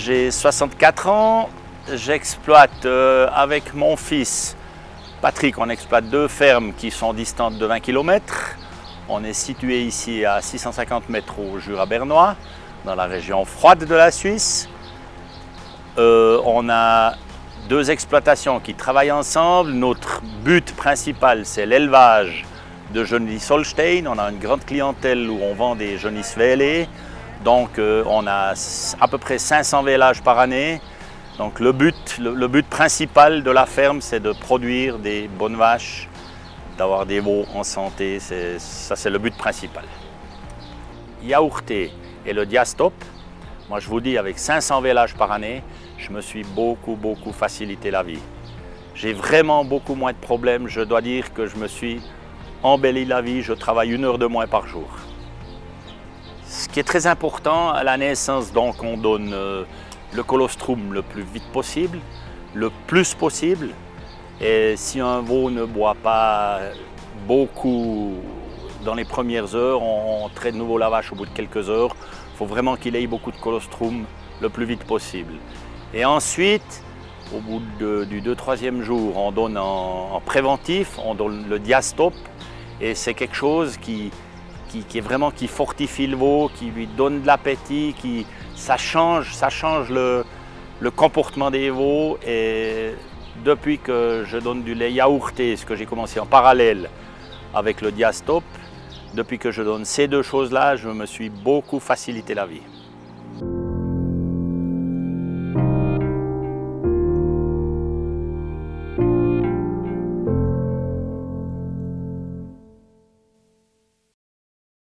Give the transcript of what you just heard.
J'ai 64 ans, j'exploite avec mon fils Patrick, on exploite 2 fermes qui sont distantes de 20 km. On est situé ici à 650 mètres au Jura bernois, dans la région froide de la Suisse. On a 2 exploitations qui travaillent ensemble. Notre but principal, c'est l'élevage de Genisse Holstein. On a une grande clientèle où on vend des Genisse vélées. Donc on a à peu près 500 vélages par année. Donc le but principal de la ferme, c'est de produire des bonnes vaches, d'avoir des veaux en santé. Ça, c'est le but principal. Yaourté et le Diastop, moi je vous dis, avec 500 vélages par année, je me suis beaucoup facilité la vie. J'ai vraiment beaucoup moins de problèmes. Je dois dire que je me suis embelli la vie. Je travaille 1 heure de moins par jour. Ce qui est très important à la naissance, donc on donne le colostrum le plus vite possible, le plus possible. Et si un veau ne boit pas beaucoup dans les premières heures, on traite de nouveau la vache au bout de quelques heures. Il faut vraiment qu'il ait beaucoup de colostrum le plus vite possible. Et ensuite, au bout du 2-3e jour, on donne en préventif, on donne le Diastop. Et c'est quelque chose qui fortifie le veau, qui lui donne de l'appétit, ça change le comportement des veaux. Et depuis que je donne du lait yaourté, ce que j'ai commencé en parallèle avec le Diastop, depuis que je donne ces 2 choses-là, je me suis beaucoup facilité la vie.